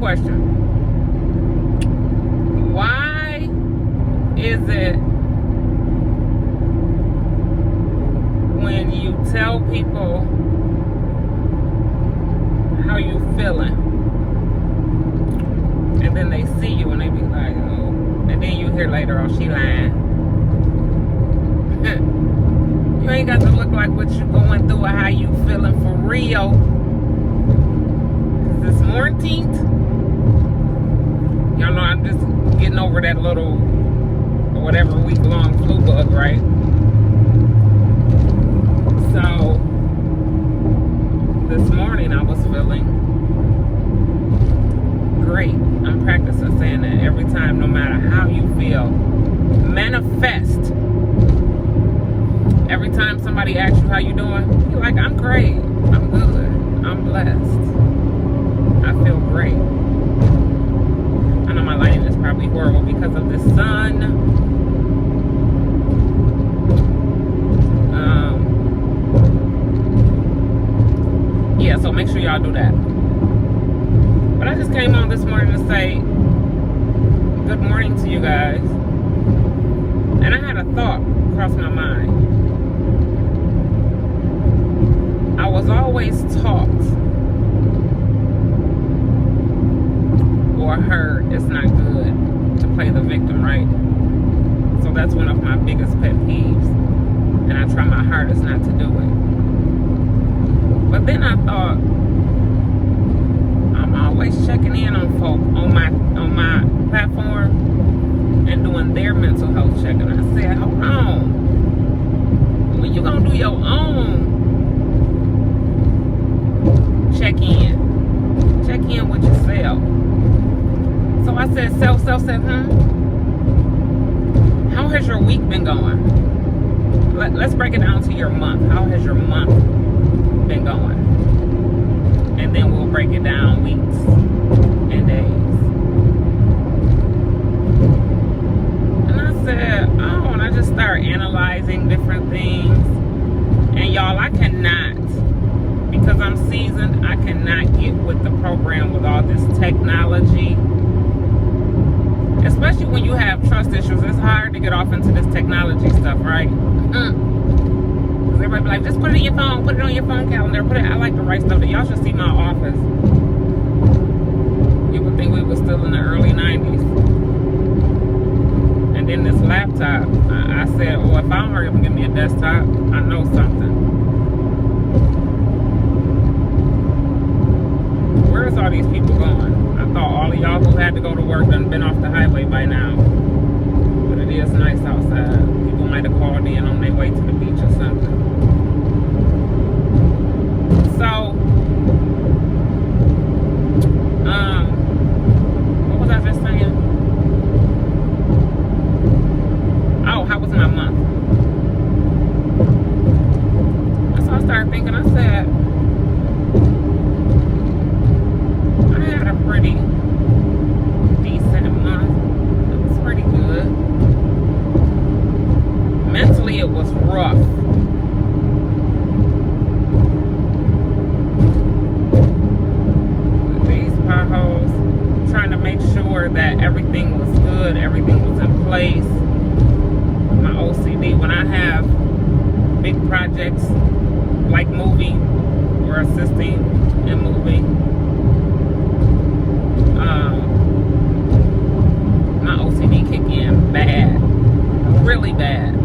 question. Why is it when you tell people how you feeling, and then they see you and they be like, oh, and then you hear later, oh, she lying. You ain't got to look like what you going through or how you feeling for real. Cause this morning, y'all know I'm just getting over that little, or whatever week-long flu bug, right? So, this morning I was feeling great. I'm practicing saying that every time, no matter how you feel. Manifest. Every time somebody asks you how you doing, you're like, I'm great. I'm good. I'm blessed. I feel great. I know my lighting is probably horrible because of the sun. Yeah, so make sure y'all do that. But I just came on this morning to say good morning to you guys. And I had a thought cross my mind. I was always taught or heard it's not good to play the victim, right? So that's one of my biggest pet peeves. And I try my hardest not to do it. But then I thought, I'm always checking in on folk on my platform and doing their mental health check. And I said, hold on. When you gonna do your own check in with yourself? So I said, self said, how has your week been going? Let's break it down to your month. How has your month been going? And then we'll break it down weeks and days. And I said, oh, and I just started analyzing different things. And y'all, I cannot, because I'm seasoned, I cannot get with the program with all this technology. Especially when you have trust issues, it's hard to get off into this technology stuff, right? Everybody be like, just put it in your phone, put it on your phone calendar, I like to write stuff. Y'all should see my office. You would think we were still in the early 90s. And then this laptop, I said, well, if I don't hurry up and give me a desktop, I know something. Where's all these people going? I thought all of y'all who had to go to work done been off the highway by now. But it is nice outside. People might have called in on their way to the beach or something. So, what was I just saying? Oh, how was my month? And so I started thinking, I said, I had a pretty decent month. It was pretty good. Mentally, it was rough. Trying to make sure that everything was good, everything was in place. My OCD, when I have big projects like moving or assisting in moving, my OCD kick in bad, really bad.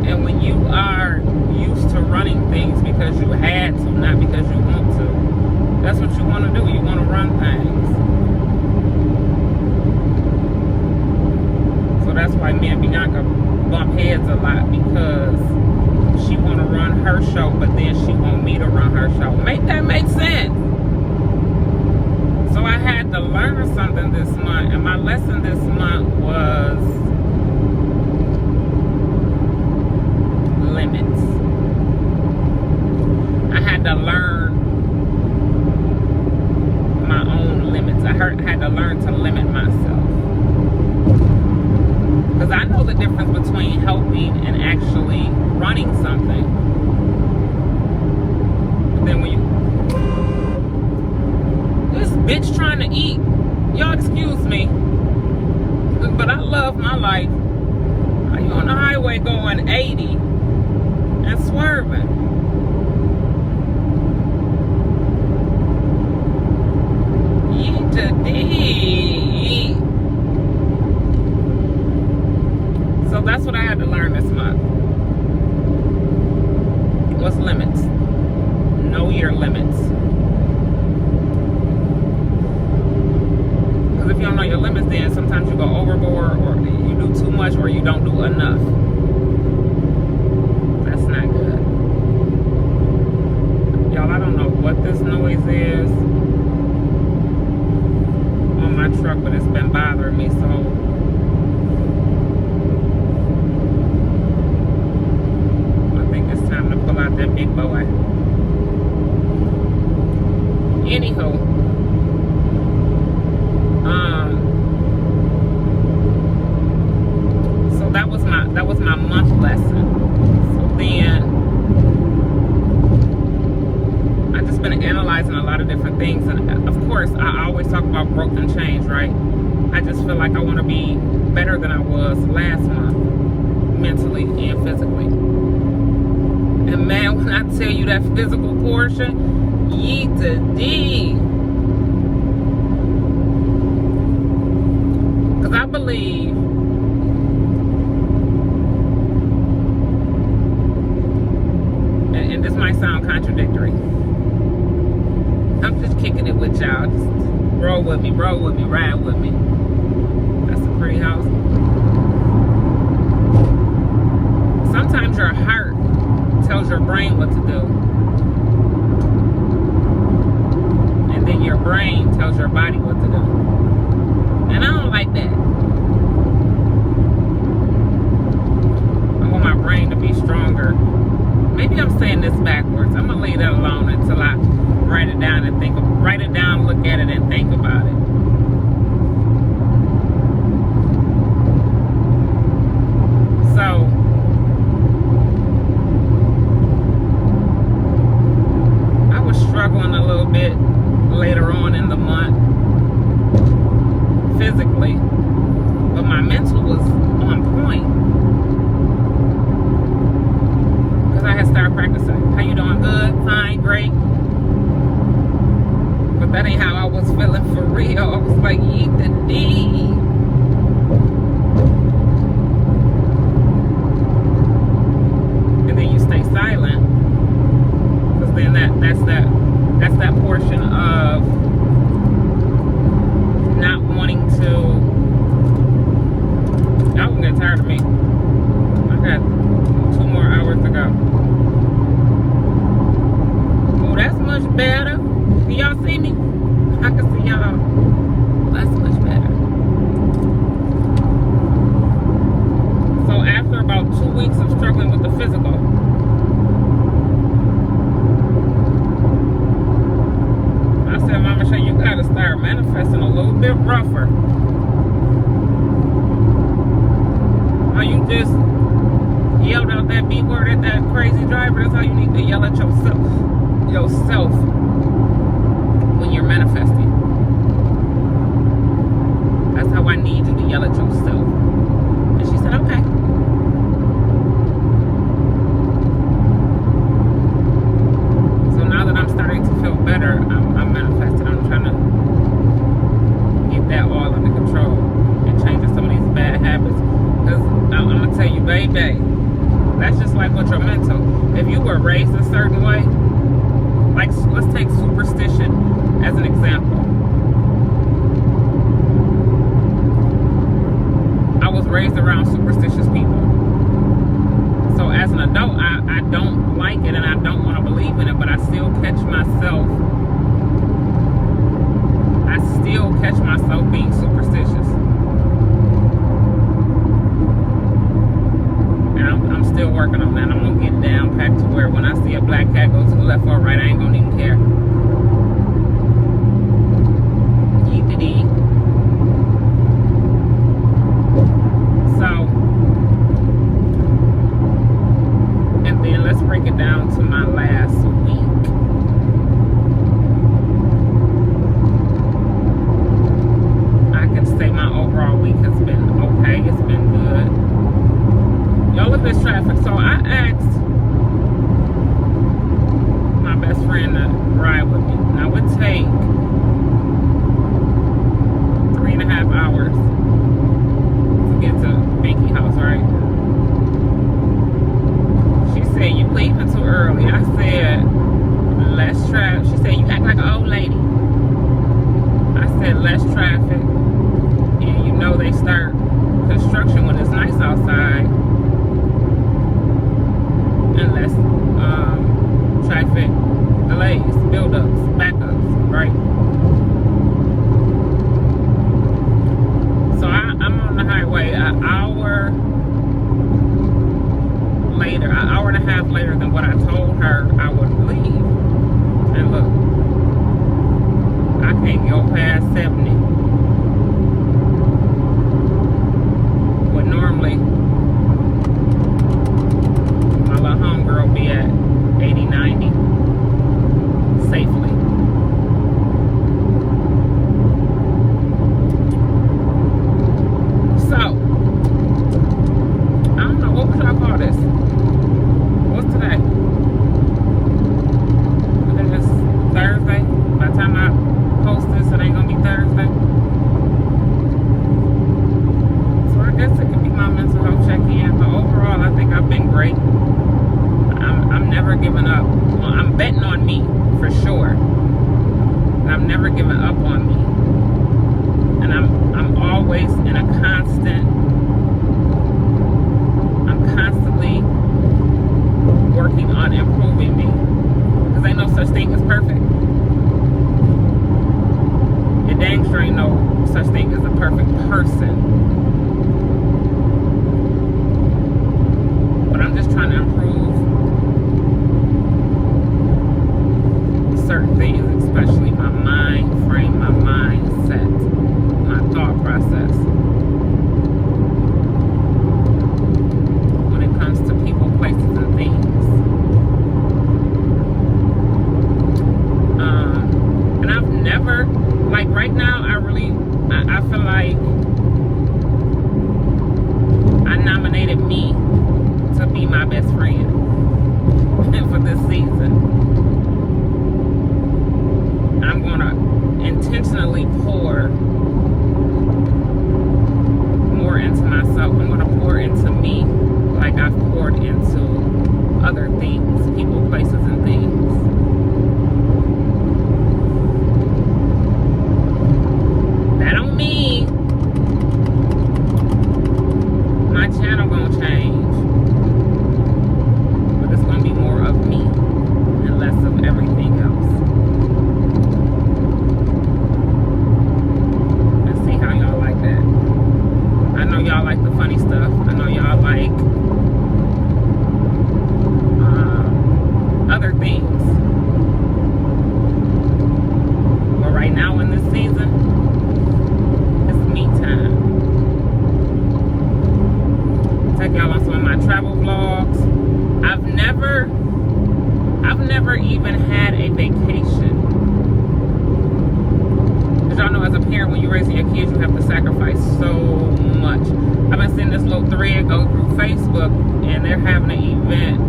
And when you are used to running things because you had to, not because you want to. That's what you want to do. You want to run things. So that's why me and Bianca bump heads a lot, because she want to run her show, but then she want me to run her show. Make that make sense? So I had to learn something this month, and my lesson this month was limits. I had to learn my own limits. I had to learn to limit myself. Because I know the difference between helping and actually running something. then when you, this bitch trying to eat. Y'all excuse me, but I love my life. Are you on the highway going 80 and swerving? So that's what I had to learn this month. What's limits? Know your limits. Because if you don't know your limits, then sometimes you go overboard, or you do too much, or you don't do enough. That's not good. Y'all, I don't know what this noise is on my truck, but it's been bothering me, so out that big boy. Anywho, so that was my month lesson. So then I just been analyzing a lot of different things, and of course I always talk about growth and change, right? I just feel like I want to be better than I was last month, mentally and physically. And man, when I tell you that physical portion, yee to dee. Because I believe and this might sound contradictory. I'm just kicking it with y'all. Just roll with me, ride with me. That's a pretty house. Sometimes your heart tells your brain what to do, and then your brain tells your body what to do, and I don't like that. I want my brain to be stronger. Maybe I'm saying this backwards. I'm gonna leave that alone until I write it down, look at it, and think about it. So struggling a little bit later on in the month physically, but my mental was on point because I had started practicing. How you doing? Good? Fine? Great? But that ain't how I was feeling for real. I was like, eat the D. And then you stay silent, because then that's that portion of not wanting to. Y'all can get tired of me. I got 2 more hours to go. Oh, that's much better. Can y'all see me? I can see y'all. That's much better. So after about 2 weeks of struggling with the physical, I said, Mama Shay, you gotta start manifesting a little bit rougher. How you just yelled out that B word at that crazy driver? That's how you need to yell at yourself when you're manifesting. That's how I need you to yell at yourself. And she said, okay. So now that I'm starting to feel better, I'm manifesting. I'm trying to get that all under control and changing some of these bad habits. Because I'm going to tell you, baby, that's just like with your mental. If you were raised a certain way, like let's take superstition as an example. I was raised around superstitious people. So as an adult, I don't like it and I don't want to believe in it, but I still catch myself being superstitious. And I'm still working on that. I'm going to get down packed to where when I see a black cat go to the left or right, I ain't going to even care. Yeet-a-dee. So, and then let's break it down to my last week. this traffic. So I asked my best friend to ride with me. Now it would take 3.5 hours to get to Binky House, right? She said, you leaving too early. I said, less traffic. She said, you act like an old lady. I said, less traffic. And you know they start construction when it's nice outside. And less traffic delays, buildups, backups, right? So I'm on the highway an hour later, an hour and a half later than what I told her I would leave. And look, I can't go past 70. But normally, my little homegirl be at 80, 90 safely. So, I don't know, what would y'all call this? What's today? I think it's Thursday. By the time I post this, it ain't gonna be Thursday. So I guess it could be my mental health check-in. But overall, I think I've been great. I'm never giving up. Well, I'm betting on me, for sure. And I'm never giving up on me. And I'm always in a I'm constantly working on improving me. Because ain't no such thing as perfect. It dang sure ain't no such thing as a perfect person. But I'm just trying to improve certain things, especially my mind frame, my mindset, my thought process. When it comes to people, places, and things. And I've never, like right now, I feel like I nominated me to be my best friend for this season. I'm gonna intentionally pour more into myself. I'm gonna pour into me like I've poured into other things, people, places, and things. That don't mean my channel gonna change, but it's gonna be more of me and less of everything else. I know y'all like the funny stuff. I know y'all like other things. But right now in this season, it's me time. Take y'all on some of my travel vlogs. I've never even had a vacation. Because y'all know as a parent, when you're raising your kids, you have to sacrifice so much. I've been seeing this little thread go through Facebook, and they're having an event,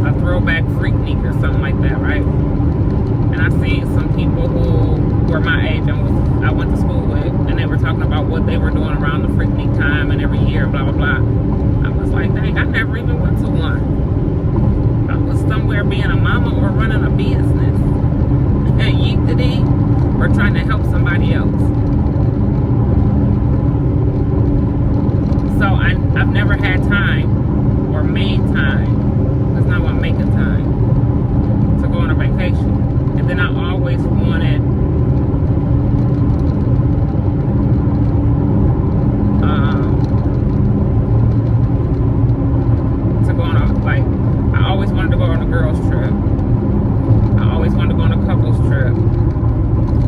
a throwback Freaknik or something like that, right? And I seen some people who were my age and I went to school with, and they were talking about what they were doing around the Freaknik time and every year, blah, blah, blah. I was like, dang, I never even went to one. I was somewhere being a mama or running a business. And yeekity, or trying to help somebody else. So I've never had time or made time, because now I'm making time to go on a vacation. And then I always wanted to go on I always wanted to go on a girls trip. I always wanted to go on a couples trip.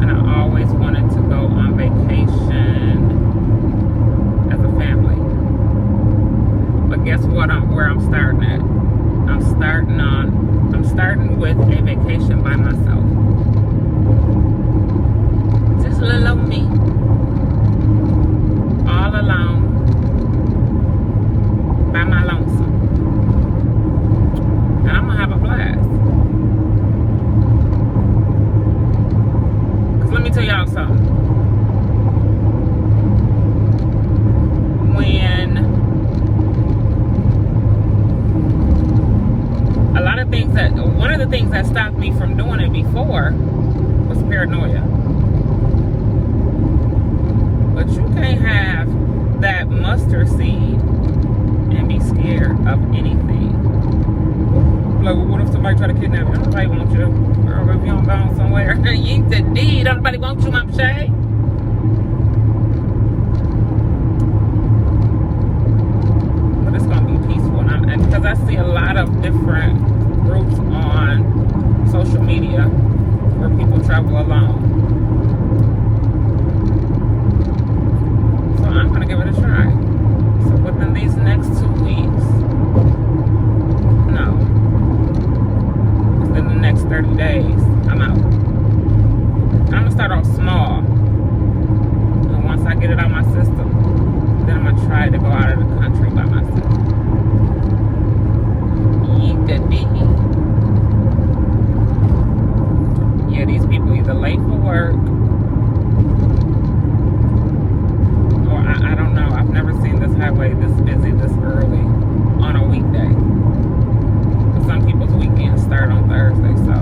And I always wanted to go on vacation as a family. But guess what? Where I'm starting at. I'm starting with a vacation by myself. Just little old me. All alone. By one of the things that stopped me from doing it before was paranoia. But you can't have that mustard seed and be scared of anything. Like, well, what if somebody try to kidnap you? Nobody wants you. Or if you don't go somewhere. You the deed. Nobody wants you, Mom Shay. But it's going to be peaceful. And because I see a lot of different groups on social media where people travel alone. So I'm going to give it a try. So within these next 2 weeks, no, within the next 30 days, I'm out. I'm going to start off small. And once I get it out of my system, then I'm going to try to go out of the country by myself. Yeah, these people either late for work, or I don't know. I've never seen this highway this busy this early on a weekday. But some people's weekends start on Thursday, so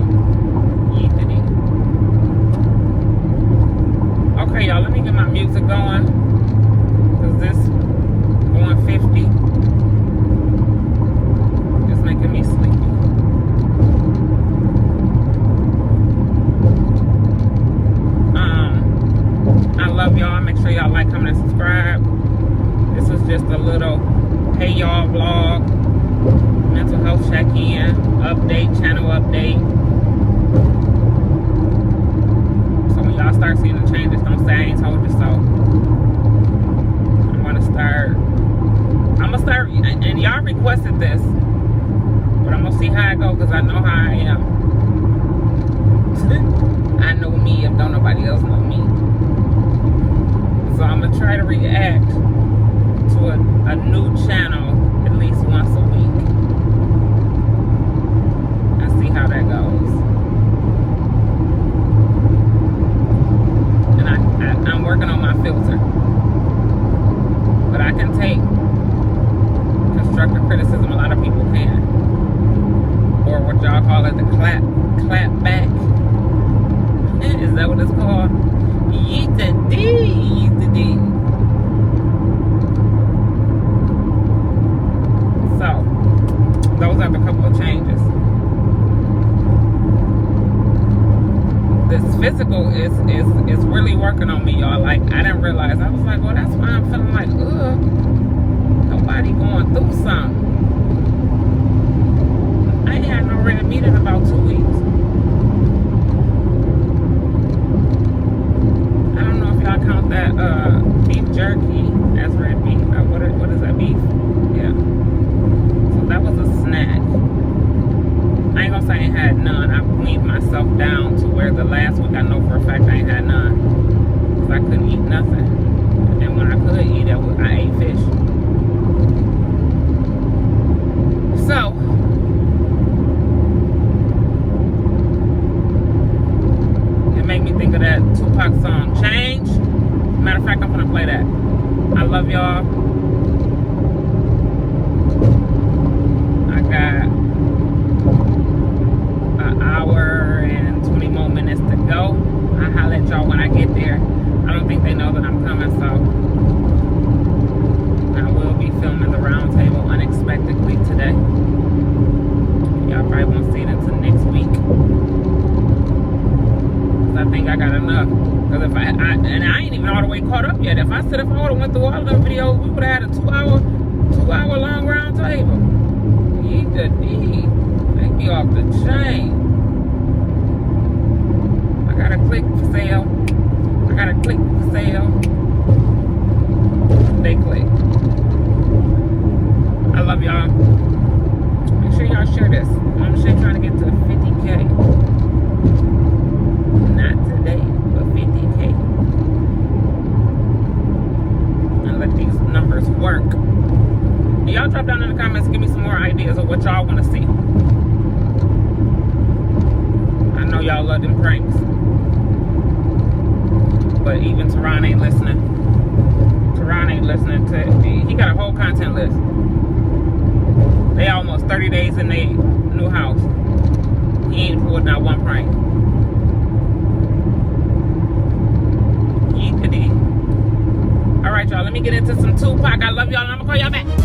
yeetity. Okay, y'all, let me get my music going, because this going 50 is making me sleepy. I love y'all. Make sure y'all like, comment, and subscribe. This was just a little hey y'all vlog, mental health check-in, update, channel update. So when y'all start seeing the changes, don't say I ain't told you so. I'm gonna start, and y'all requested this, but I'm gonna see how I go, because I know how I am. I know me if don't nobody else know me. So I'm gonna try to react to a new channel at least once a week and see how that goes. And I'm working on my filter, but I can take constructive criticism. A lot of people can, or what y'all call it, the clap back. Is that what it's called? Yeet the D. So, those are the couple of changes. This physical is really working on me, y'all. Like, I didn't realize. I was like, well, that's why I'm feeling like, nobody going through something. I ain't had no red meat in about 2 weeks. I count that beef jerky as red meat. What is that, beef? Yeah. So that was a snack. I ain't gonna say I ain't had none. I weaned myself down to where the last week I know for a fact I ain't had none, because I couldn't eat nothing. And when I could eat, I ate fish. So it made me think of that Tupac song, Change. Matter of fact, I'm gonna play that. I love y'all. I got an hour and 20 more minutes to go. I'll holler at y'all when I get there. I don't think they know that I'm coming, so I will be filming the round table unexpectedly today. Y'all probably won't see it until next week, because I think I got enough. Because if I ain't even all the way caught up yet. If I would have went through all of them videos, we would have had a 2 hour long round table. Yeet the D. Take me off the chain. I gotta click for sale. They click. I love y'all. Make sure y'all share this. I'm trying to get to 50K. Not today, but 50K. And let these numbers work. And y'all drop down in the comments, give me some more ideas of what y'all want to see. I know y'all love them pranks, but even Teron ain't listening. He got a whole content list. They almost 30 days in they new house. He ain't pulled out one prank. Yeekity. All right, y'all. Let me get into some Tupac. I love y'all, and I'm gonna call y'all back.